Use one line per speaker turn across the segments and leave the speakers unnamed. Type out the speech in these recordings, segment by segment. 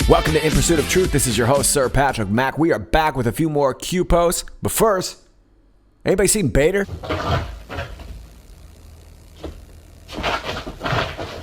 Welcome to In Pursuit of Truth. This is your host, Sir Patrick Mack. We are back with a few more Q posts. But first, anybody seen Bader?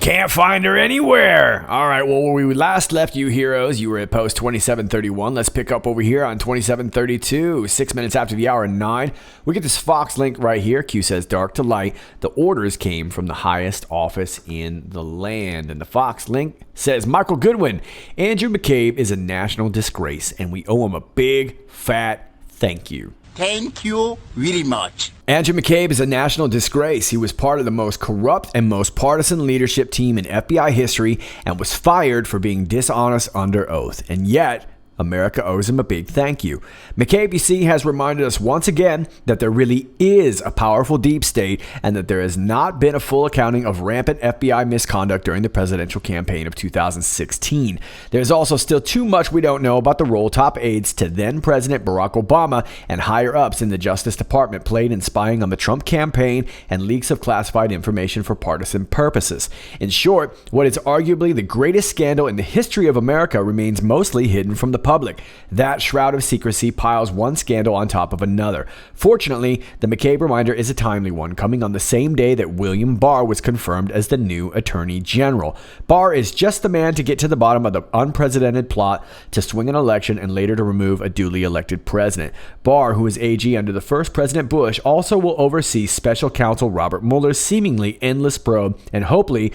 Can't find her anywhere. All right, well, where we last left you heroes, you were at post 2731. Let's pick up over here on 2732, 6 minutes after the hour 9. We get this Fox link right here. Q says, dark to light. The orders came from the highest office in the land. And the Fox link says, Michael Goodwin, Andrew McCabe is a national disgrace, and we owe him a big, fat thank you.
Thank you very much.
Andrew McCabe is a national disgrace. He was part of the most corrupt and most partisan leadership team in FBI history and was fired for being dishonest under oath. And yet, America owes him a big thank you. McCabe, you see, has reminded us once again that there really is a powerful deep state and that there has not been a full accounting of rampant FBI misconduct during the presidential campaign of 2016. There's also still too much we don't know about the role top aides to then President Barack Obama and higher-ups in the Justice Department played in spying on the Trump campaign and leaks of classified information for partisan purposes. In short, what is arguably the greatest scandal in the history of America remains mostly hidden from the public. That shroud of secrecy piles one scandal on top of another. Fortunately, the McCabe reminder is a timely one, coming on the same day that William Barr was confirmed as the new Attorney General. Barr is just the man to get to the bottom of the unprecedented plot to swing an election and later to remove a duly elected president. Barr, who was AG under the first President Bush, also will oversee Special Counsel Robert Mueller's seemingly endless probe and hopefully,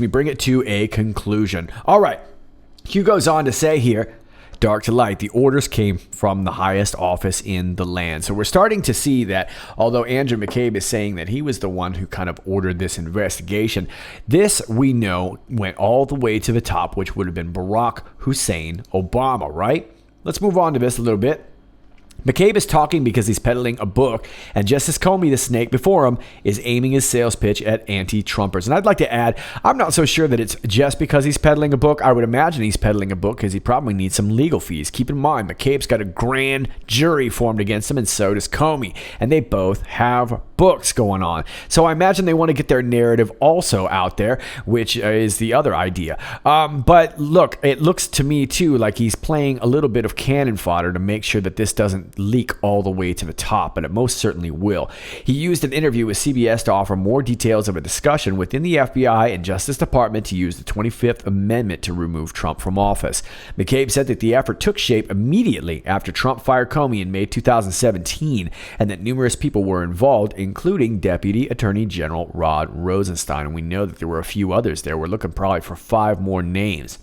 bring it to a conclusion. All right, Q goes on to say here, dark to light, the orders came from the highest office in the land. So we're starting to see that although Andrew McCabe is saying that he was the one who kind of ordered this investigation, this we know went all the way to the top, which would have been Barack Hussein Obama, right? Let's move on to this a little bit. McCabe is talking because he's peddling a book, and Justice Comey, the snake before him, is aiming his sales pitch at anti-Trumpers. And I'd like to add, I'm not so sure that it's just because he's peddling a book. I would imagine he's peddling a book because he probably needs some legal fees. Keep in mind, McCabe's got a grand jury formed against him, and so does Comey. And they both have books going on. So I imagine they want to get their narrative also out there, which is the other idea. But look, it looks to me, too, like he's playing a little bit of cannon fodder to make sure that this doesn't leak all the way to the top, but it most certainly will. He used an interview with CBS to offer more details of a discussion within the FBI and Justice Department to use the 25th Amendment to remove Trump from office. McCabe said that the effort took shape immediately after Trump fired Comey in May 2017, and that numerous people were involved, including Deputy Attorney General Rod Rosenstein. And we know that there were a few others there. We're looking probably for 5 more names.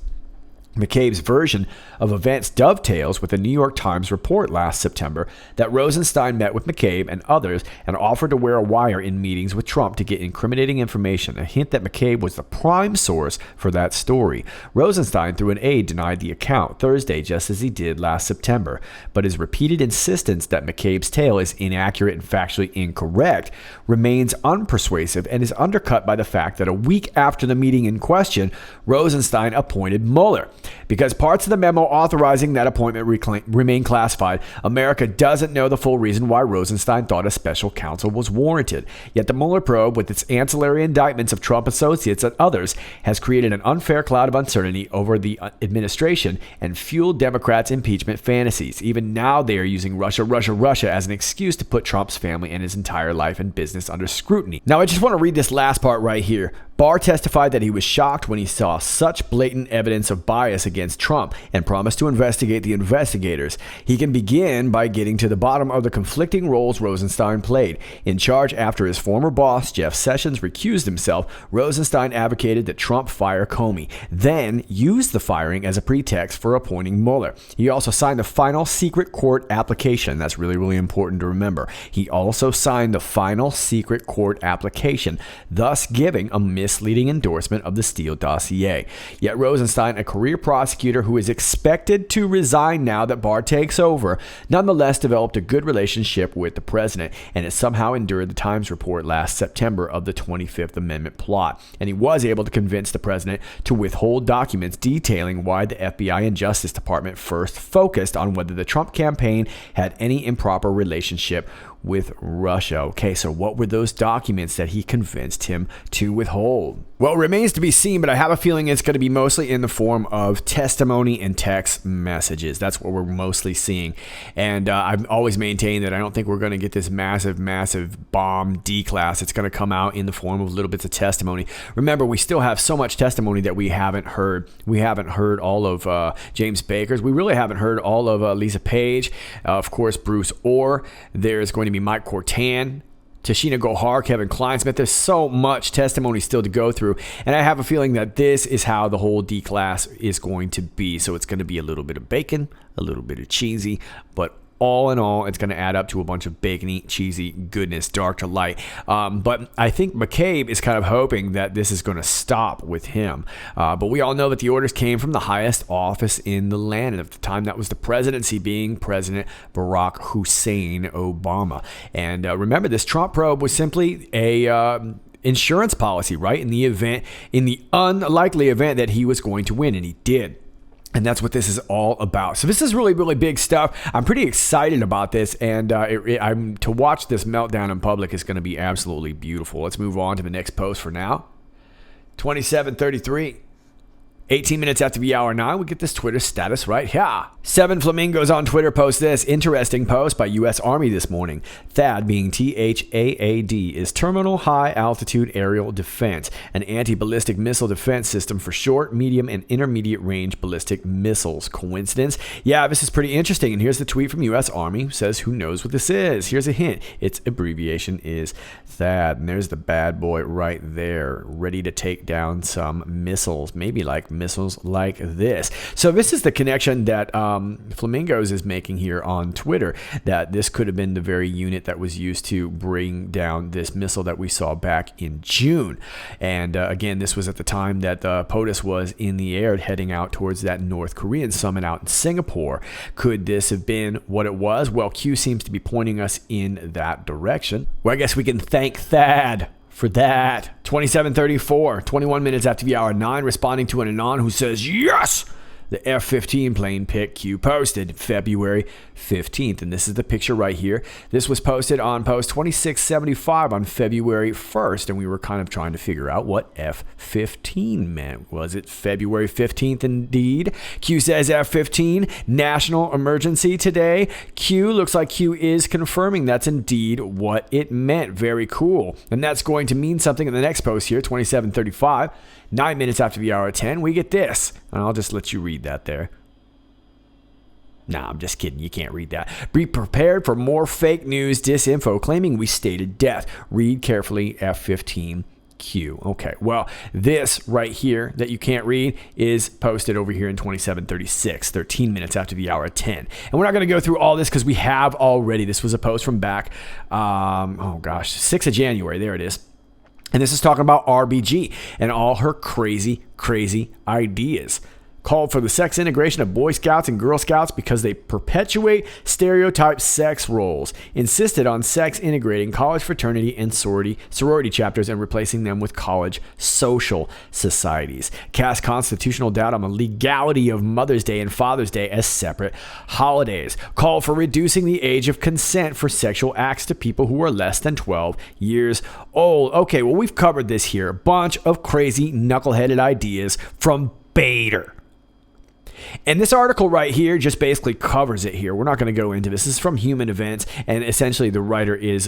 McCabe's version of events dovetails with a New York Times report last September that Rosenstein met with McCabe and others and offered to wear a wire in meetings with Trump to get incriminating information, a hint that McCabe was the prime source for that story. Rosenstein, through an aide, denied the account Thursday, just as he did last September, but his repeated insistence that McCabe's tale is inaccurate and factually incorrect remains unpersuasive and is undercut by the fact that a week after the meeting in question, Rosenstein appointed Mueller. Because parts of the memo authorizing that appointment remain classified, America doesn't know the full reason why Rosenstein thought a special counsel was warranted. Yet the Mueller probe, with its ancillary indictments of Trump associates and others, has created an unfair cloud of uncertainty over the administration and fueled Democrats' impeachment fantasies. Even now, they are using Russia as an excuse to put Trump's family and his entire life and business under scrutiny. Now, I just want to read this last part right here. Barr testified that he was shocked when he saw such blatant evidence of bias against Trump and promised to investigate the investigators. He can begin by getting to the bottom of the conflicting roles Rosenstein played. In charge after his former boss, Jeff Sessions, recused himself, Rosenstein advocated that Trump fire Comey, then used the firing as a pretext for appointing Mueller. He also signed the final secret court application. That's really, really important to remember. He also signed the final secret court application, thus giving a misleading endorsement of the Steele dossier. Yet Rosenstein, a career prosecutor who is expected to resign now that Barr takes over, nonetheless developed a good relationship with the president and has somehow endured the Times report last September of the 25th Amendment plot. And he was able to convince the president to withhold documents detailing why the FBI and Justice Department first focused on whether the Trump campaign had any improper relationship with Russia. Okay, so what were those documents that he convinced him to withhold? Well, it remains to be seen, but I have a feeling it's going to be mostly in the form of testimony and text messages. That's what we're mostly seeing. And I've always maintained that I don't think we're going to get this massive bomb D-class. It's going to come out in the form of little bits of testimony. Remember, we still have so much testimony that we haven't heard. We haven't heard all of James Baker's. We really haven't heard all of Lisa Page. Of course, Bruce Orr. There's going to be Mike Cortan, Tashina Gohar, Kevin Kleinsmith. There's so much testimony still to go through, and I have a feeling that this is how the whole D-class is going to be. So it's going to be a little bit of bacon, a little bit of cheesy, but all in all, it's going to add up to a bunch of bacony, cheesy goodness, dark to light. But I think McCabe is kind of hoping that this is going to stop with him. But we all know that the orders came from the highest office in the land. And at the time, that was the presidency, being President Barack Hussein Obama. And remember, this Trump probe was simply a insurance policy, right? In the unlikely event that he was going to win, and he did. And that's what this is all about. So this is really, really big stuff. I'm pretty excited about this, and to watch this meltdown in public is going to be absolutely beautiful. Let's move on to the next post for now. 27:33. 18 minutes after the hour 9, we get this Twitter status right here. 7 Flamingos on Twitter post this. Interesting post by U.S. Army this morning. THAAD, being THAAD, is Terminal High Altitude Aerial Defense, an anti-ballistic missile defense system for short, medium, and intermediate range ballistic missiles. Coincidence? Yeah, this is pretty interesting. And here's the tweet from U.S. Army, who says, who knows what this is? Here's a hint. Its abbreviation is THAAD. And there's the bad boy right there, ready to take down some missiles, maybe like missiles like this. So this is the connection that Flamingos is making here on Twitter, that this could have been the very unit that was used to bring down this missile that we saw back in June. And again, this was at the time that POTUS was in the air heading out towards that North Korean summit out in Singapore. Could this have been what it was? Well, Q seems to be pointing us in that direction. Well, I guess we can thank THAAD for that. 27:34, 21 minutes after the hour 9, responding to an Anon who says, yes! The F-15 plane pic Q posted February 15th. And this is the picture right here. This was posted on post 2675 on February 1st. And we were kind of trying to figure out what F-15 meant. Was it February 15th indeed? Q says F-15, national emergency today. Q looks like Q is confirming that's indeed what it meant. Very cool. And that's going to mean something in the next post here, 2735. 9 minutes after the hour 10, we get this. And I'll just let you read that there. Nah, I'm just kidding. You can't read that. Be prepared for more fake news disinfo claiming we stated death. Read carefully F-15 Q. Okay, well, this right here that you can't read is posted over here in 2736, 13 minutes after the hour 10. And we're not going to go through all this because we have already. This was a post from back, 6th of January. There it is. And this is talking about RBG and all her crazy ideas. Called for the sex integration of Boy Scouts and Girl Scouts because they perpetuate stereotype sex roles. Insisted on sex integrating college fraternity and sorority chapters and replacing them with college social societies. Cast constitutional doubt on the legality of Mother's Day and Father's Day as separate holidays. Called for reducing the age of consent for sexual acts to people who are less than 12 years old. Okay, well, we've covered this here. A bunch of crazy knuckleheaded ideas from Bader. And this article right here just basically covers it here. We're not going to go into this. This is from Human Events, and essentially the writer is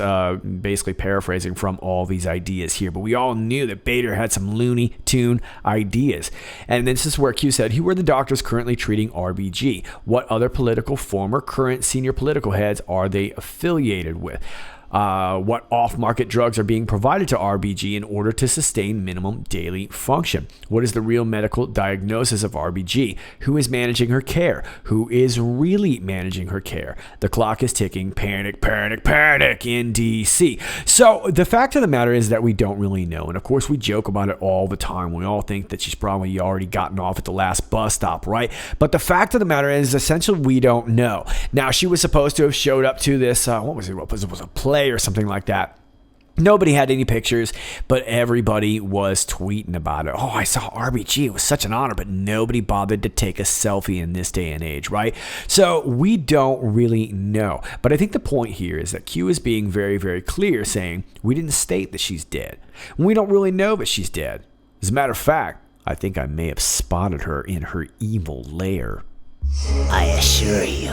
basically paraphrasing from all these ideas here. But we all knew that Bader had some Looney Tune ideas. And this is where Q said, who are the doctors currently treating RBG? What other political, former, current, senior political heads are they affiliated with? What off-market drugs are being provided to RBG in order to sustain minimum daily function? What is the real medical diagnosis of RBG? Who is managing her care? Who is really managing her care? The clock is ticking. Panic, panic, panic in D.C. So the fact of the matter is that we don't really know. And of course, we joke about it all the time. We all think that she's probably already gotten off at the last bus stop, right? But the fact of the matter is, essentially, we don't know. Now, she was supposed to have showed up to this, what was it? It was a play or something like that. Nobody had any pictures, but everybody was tweeting about it. Oh, I saw RBG. It was such an honor, but nobody bothered to take a selfie in this day and age, right? So we don't really know. But I think the point here is that Q is being very, very clear, saying we didn't state that she's dead. We don't really know that she's dead. As a matter of fact, I think I may have spotted her in her evil lair.
I assure you,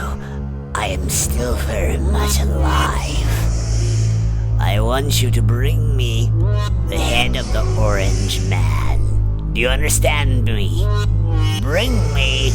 I am still very much alive. I want you to bring me the head of the Orange Man. Do you understand me? Bring me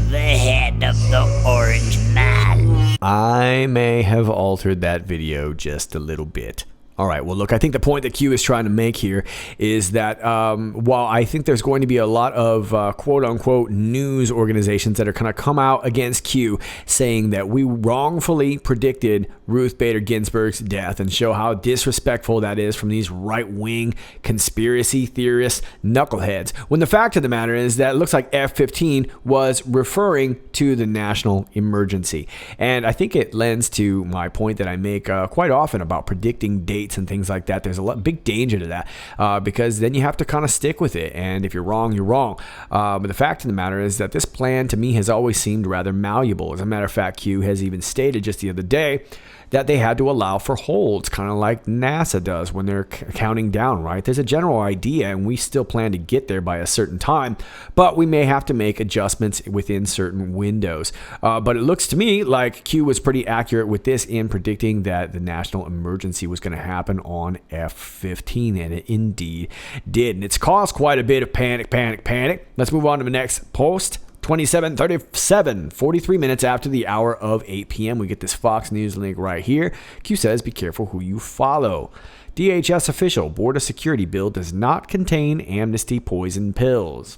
the head of the Orange Man.
I may have altered that video just a little bit. All right, well, look, I think the point that Q is trying to make here is that while I think there's going to be a lot of quote-unquote news organizations that are going to come out against Q saying that we wrongfully predicted Ruth Bader Ginsburg's death and show how disrespectful that is from these right-wing conspiracy theorist knuckleheads, when the fact of the matter is that it looks like F-15 was referring to the national emergency. And I think it lends to my point that I make quite often about predicting dates and things like that. There's a big danger to that because then you have to kind of stick with it. And if you're wrong, you're wrong. But the fact of the matter is that this plan to me has always seemed rather malleable. As a matter of fact, Q has even stated just the other day that they had to allow for holds, kind of like NASA does when they're counting down, right? There's a general idea, and we still plan to get there by a certain time, but we may have to make adjustments within certain windows. But it looks to me like Q was pretty accurate with this in predicting that the national emergency was going to happen on F-15, and it indeed did. And it's caused quite a bit of panic. Let's move on to the next post. 27:37, 43 minutes after the hour of 8 p.m. We get this Fox News link right here. Q says, be careful who you follow. DHS official, border security bill does not contain amnesty poison pills.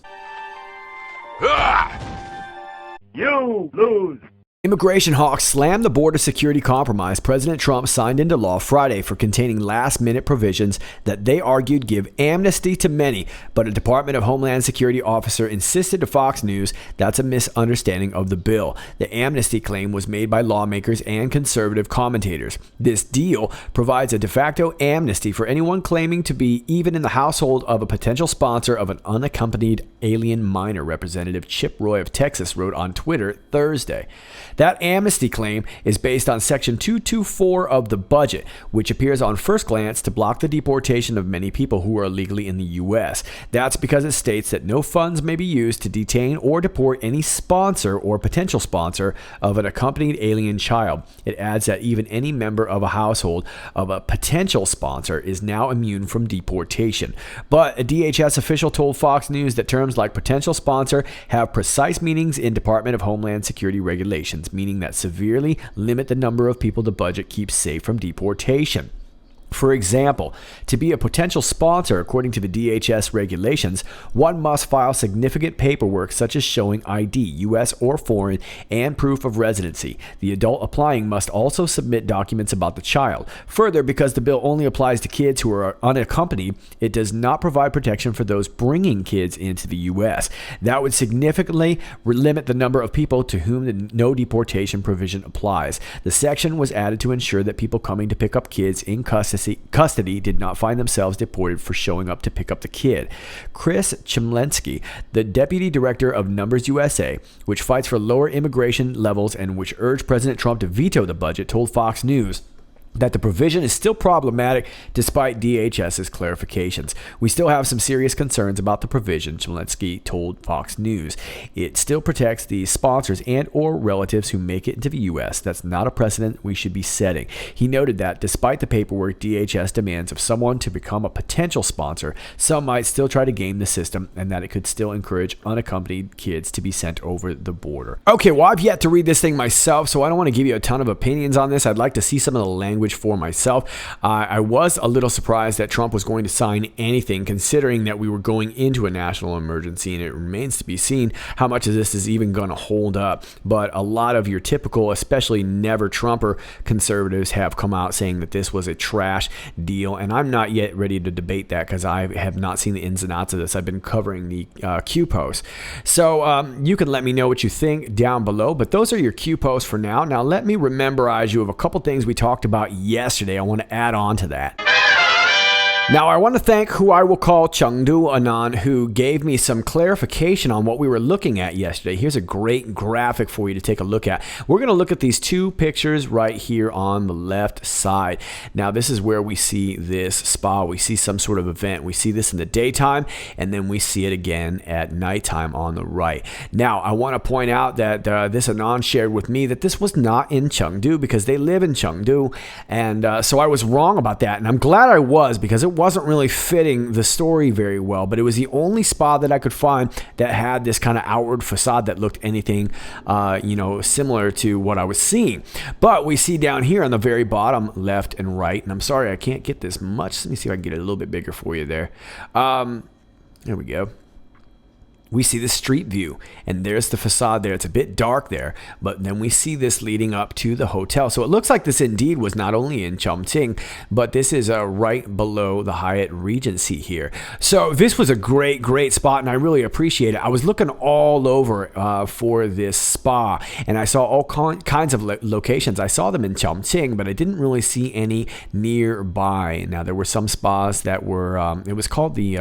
You lose.
Immigration hawks slammed the border security compromise President Trump signed into law Friday for containing last-minute provisions that they argued give amnesty to many, but a Department of Homeland Security officer insisted to Fox News that's a misunderstanding of the bill. The amnesty claim was made by lawmakers and conservative commentators. This deal provides a de facto amnesty for anyone claiming to be even in the household of a potential sponsor of an unaccompanied alien minor, Representative Chip Roy of Texas wrote on Twitter Thursday. That amnesty claim is based on Section 224 of the budget, which appears on first glance to block the deportation of many people who are illegally in the U.S. That's because it states that no funds may be used to detain or deport any sponsor or potential sponsor of an accompanied alien child. It adds that even any member of a household of a potential sponsor is now immune from deportation. But a DHS official told Fox News that terms like potential sponsor have precise meanings in Department of Homeland Security regulations, meaning that severely limit the number of people the budget keeps safe from deportation. For example, to be a potential sponsor, according to the DHS regulations, one must file significant paperwork such as showing ID, U.S. or foreign, and proof of residency. The adult applying must also submit documents about the child. Further, because the bill only applies to kids who are unaccompanied, it does not provide protection for those bringing kids into the U.S. That would significantly limit the number of people to whom the no deportation provision applies. The section was added to ensure that people coming to pick up kids in custody did not find themselves deported for showing up to pick up the kid. Chris Chemlensky, the deputy director of Numbers USA, which fights for lower immigration levels and which urged President Trump to veto the budget, told Fox News, that the provision is still problematic despite DHS's clarifications. We still have some serious concerns about the provision, Zelensky told Fox News. It still protects the sponsors and or relatives who make it into the U.S. That's not a precedent we should be setting. He noted that despite the paperwork DHS demands of someone to become a potential sponsor, some might still try to game the system and that it could still encourage unaccompanied kids to be sent over the border. Okay, well, I've yet to read this thing myself, so I don't want to give you a ton of opinions on this. I'd like to see some of the language for myself. I was a little surprised that Trump was going to sign anything, considering that we were going into a national emergency, and it remains to be seen how much of this is even going to hold up. But a lot of your typical, especially never Trumper conservatives have come out saying that this was a trash deal, and I'm not yet ready to debate that because I have not seen the ins and outs of this. I've been covering the Q posts. So you can let me know what you think down below, but those are your Q posts for now. Now let me rememberize you of a couple things we talked about yesterday. I want to add on to that. Now, I want to thank who I will call Chengdu Anon, who gave me some clarification on what we were looking at yesterday. Here's a great graphic for you to take a look at. We're going to look at these two pictures right here on the left side. Now, this is where we see this spa. We see some sort of event. We see this in the daytime, and then we see it again at nighttime on the right. Now, I want to point out that this Anon shared with me that this was not in Chengdu because they live in Chengdu, and so I was wrong about that, and I'm glad I was because it wasn't really fitting the story very well, but it was the only spa that I could find that had this kind of outward facade that looked anything, similar to what I was seeing. But we see down here on the very bottom, left and right, and I'm sorry I can't get this much. Let me see if I can get it a little bit bigger for you there. There we go. We see the street view, and there's the facade there. It's a bit dark there, but then we see this leading up to the hotel. So it looks like this indeed was not only in Chongqing, but this is right below the Hyatt Regency here. So this was a great spot, and I really appreciate it. I was looking all over for this spa, and I saw all kinds of locations. I saw them in Chongqing, but I didn't really see any nearby. Now, there were some spas that were, it was called the,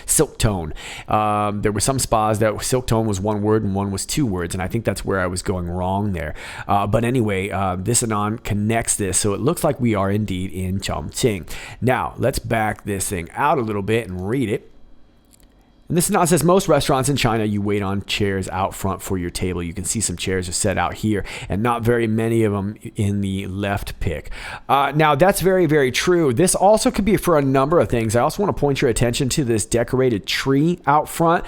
Silk Tone. There were some spas that silk tone was one word and one was two words, and I think that's where I was going wrong there. But anyway, this Anon connects this, so it looks like we are indeed in Chongqing. Now, let's back this thing out a little bit and read it. And this Anon says, most restaurants in China, you wait on chairs out front for your table. You can see some chairs are set out here, and not very many of them in the left pick. Now, that's very true. This also could be for a number of things. I also want to point your attention to this decorated tree out front.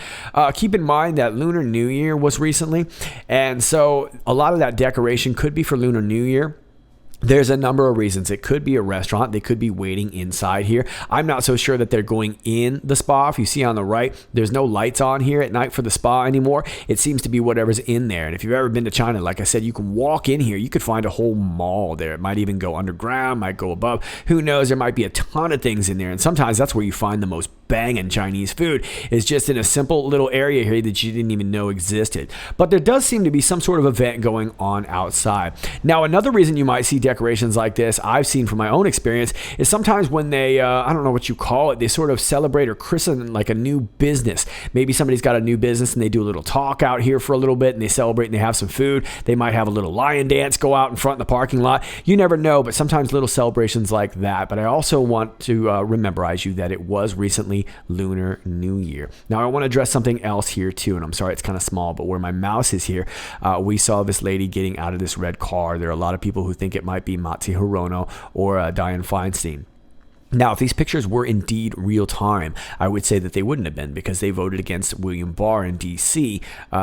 Keep in mind that Lunar New Year was recently, and so a lot of that decoration could be for Lunar New Year. There's a number of reasons. It could be a restaurant. They could be waiting inside here. I'm not so sure that they're going in the spa. If you see on the right, there's no lights on here at night for the spa anymore. It seems to be whatever's in there. And if you've ever been to China, like I said, you can walk in here. You could find a whole mall there. It might even go underground, might go above. Who knows? There might be a ton of things in there. And sometimes that's where you find the most banging Chinese food, is just in a simple little area here that you didn't even know existed. But there does seem to be some sort of event going on outside. Now, another reason you might see decorations like this, I've seen from my own experience, is sometimes when they, I don't know what you call it, they sort of celebrate or christen like a new business. Maybe somebody's got a new business and they do a little talk out here for a little bit and they celebrate and they have some food. They might have a little lion dance go out in front in the parking lot. You never know, but sometimes little celebrations like that. But I also want to rememberize you that it was recently Lunar New Year. Now, I want to address something else here too, and I'm sorry it's kind of small, but where my mouse is here, we saw this lady getting out of this red car. There are a lot of people who think it might be Matsi Hirono or Dianne Feinstein. Now, if these pictures were indeed real time, I would say that they wouldn't have been, because they voted against William Barr in D.C.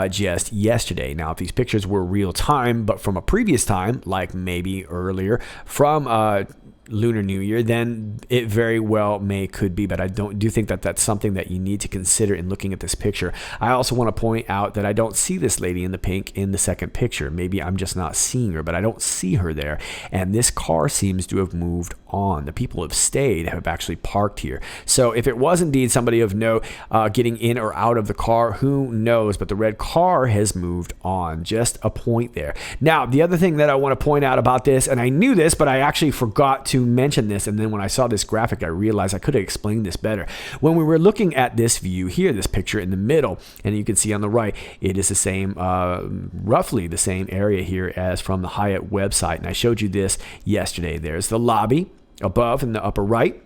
Just yesterday. Now, if these pictures were real time, but from a previous time, like maybe earlier, from Lunar New Year, then it very well could be, but I do think that that's something that you need to consider in looking at this picture. I also want to point out that I don't see this lady in the pink in the second picture. Maybe I'm just not seeing her, but I don't see her there. And this car seems to have moved on. The people have stayed, have actually parked here. So if it was indeed somebody of note getting in or out of the car, who knows? But the red car has moved on. Just a point there. Now, the other thing that I want to point out about this, and I knew this, but I actually forgot to mention this, and then when I saw this graphic, I realized I could have explained this better. When we were looking at this view here, this picture in the middle, and you can see on the right, it is the same, roughly the same area here as from the Hyatt website. And I showed you this yesterday. There's the lobby above in the upper right,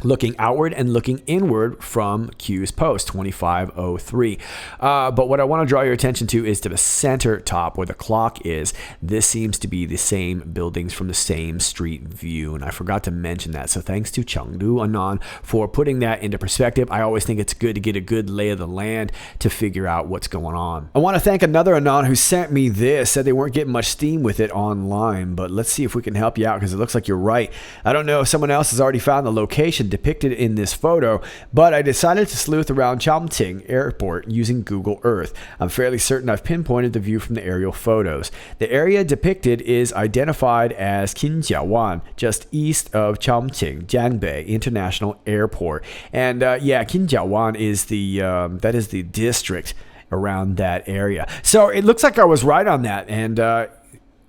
looking outward and looking inward from Q's post 2503. But what I want to draw your attention to is to the center top where the clock is. This seems to be the same buildings from the same street view, and I forgot to mention that. So thanks to Chengdu Anon for putting that into perspective. I always think it's good to get a good lay of the land to figure out what's going on. I want to thank another Anon who sent me this, said they weren't getting much steam with it online, but let's see if we can help you out because it looks like you're right. I don't know if someone else has already found the location depicted in this photo, but I decided to sleuth around Chongqing Airport using Google Earth. I'm fairly certain I've pinpointed the view from the aerial photos. The area depicted is identified as Qinjiawan, just east of Chongqing Jiangbei International Airport. And yeah, Qinjiawan is that is the district around that area. So it looks like I was right on that, and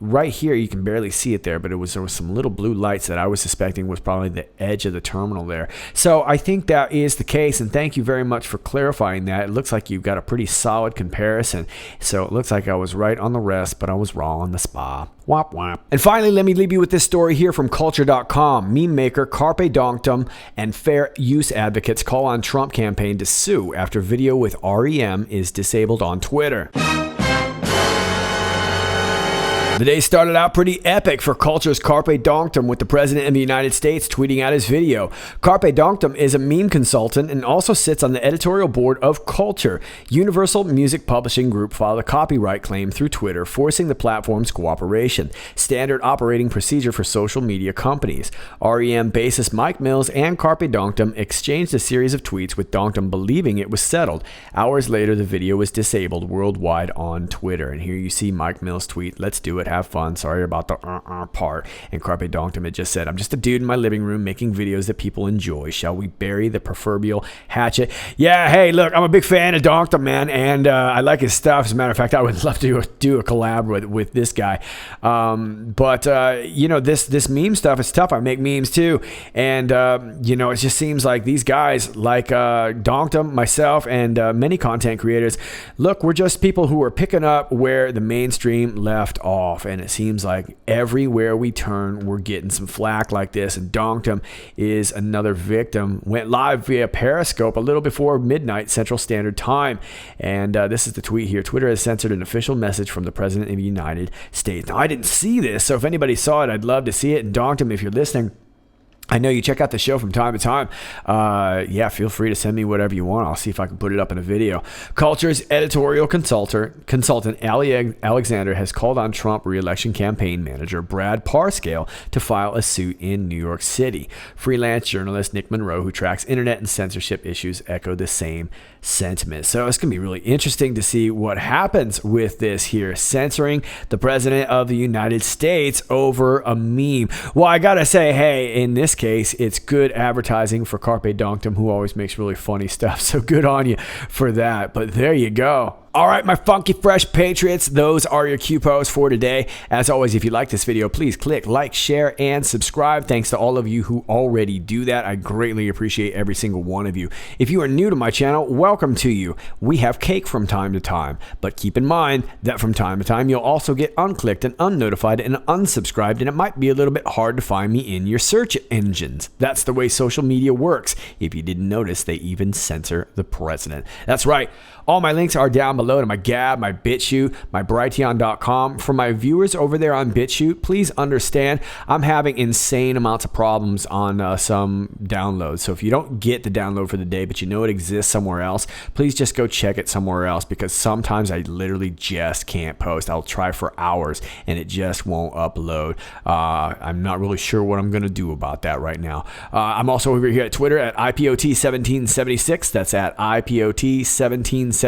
right here, you can barely see it there, but there was some little blue lights that I was suspecting was probably the edge of the terminal there. So I think that is the case, and thank you very much for clarifying that. It looks like you've got a pretty solid comparison. So it looks like I was right on the rest, but I was wrong on the spa. Womp womp. And finally, let me leave you with this story here from culture.com. Meme maker Carpe Donktum and fair use advocates call on Trump campaign to sue after video with REM is disabled on Twitter. The day started out pretty epic for Culture's Carpe Donktum with the President of the United States tweeting out his video. Carpe Donktum is a meme consultant and also sits on the editorial board of Culture. Universal Music Publishing Group filed a copyright claim through Twitter, forcing the platform's cooperation. Standard operating procedure for social media companies. REM bassist Mike Mills and Carpe Donktum exchanged a series of tweets with Donktum believing it was settled. Hours later, the video was disabled worldwide on Twitter. And here you see Mike Mills' tweet, "Let's do it. Have fun. Sorry about the part." And Carpe Donktum had just said, "I'm just a dude in my living room making videos that people enjoy. Shall we bury the proverbial hatchet?" Yeah, hey, look, I'm a big fan of Donktum, man, and I like his stuff. As a matter of fact, I would love to do a collab with this guy. But you know, this meme stuff is tough. I make memes too, and you know, it just seems like these guys, like Donktum, myself, and many content creators, look, we're just people who are picking up where the mainstream left off. And it seems like everywhere we turn, we're getting some flack like this. And Donktum is another victim. Went live via Periscope a little before midnight Central Standard Time. And this is the tweet here. Twitter has censored an official message from the President of the United States. Now, I didn't see this, so if anybody saw it, I'd love to see it. And Donktum, if you're listening, I know you check out the show from time to time. Yeah, feel free to send me whatever you want. I'll see if I can put it up in a video. Culture's editorial consultant Ali Alexander has called on Trump re-election campaign manager Brad Parscale to file a suit in New York City. Freelance journalist Nick Monroe, who tracks internet and censorship issues, echoed the same sentiment. So it's going to be really interesting to see what happens with this here, censoring the President of the United States over a meme. Well, I got to say, hey, in this case, it's good advertising for Carpe Donktum, who always makes really funny stuff. So good on you for that. But there you go. All right, my funky fresh patriots, those are your Q posts for today. As always, if you like this video, please click like, share, and subscribe. Thanks to all of you who already do that. I greatly appreciate every single one of you. If you are new to my channel, welcome to you. We have cake from time to time, but keep in mind that from time to time, you'll also get unclicked and unnotified and unsubscribed, and it might be a little bit hard to find me in your search engines. That's the way social media works. If you didn't notice, they even censor the president. That's right. All my links are down below to my Gab, my BitChute, my Brighteon.com. For my viewers over there on BitChute, please understand I'm having insane amounts of problems on some downloads. So if you don't get the download for the day, but you know it exists somewhere else, please just go check it somewhere else, because sometimes I literally just can't post. I'll try for hours and it just won't upload. I'm not really sure what I'm going to do about that right now. I'm also over here at Twitter at IPOT1776. That's at IPOT1776.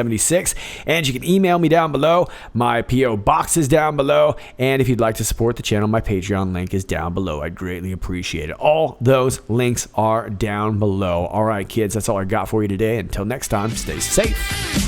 And you can email me down below. My P.O. box is down below. And if you'd like to support the channel, my Patreon link is down below. I'd greatly appreciate it. All those links are down below. All right, kids, that's all I got for you today. Until next time, stay safe.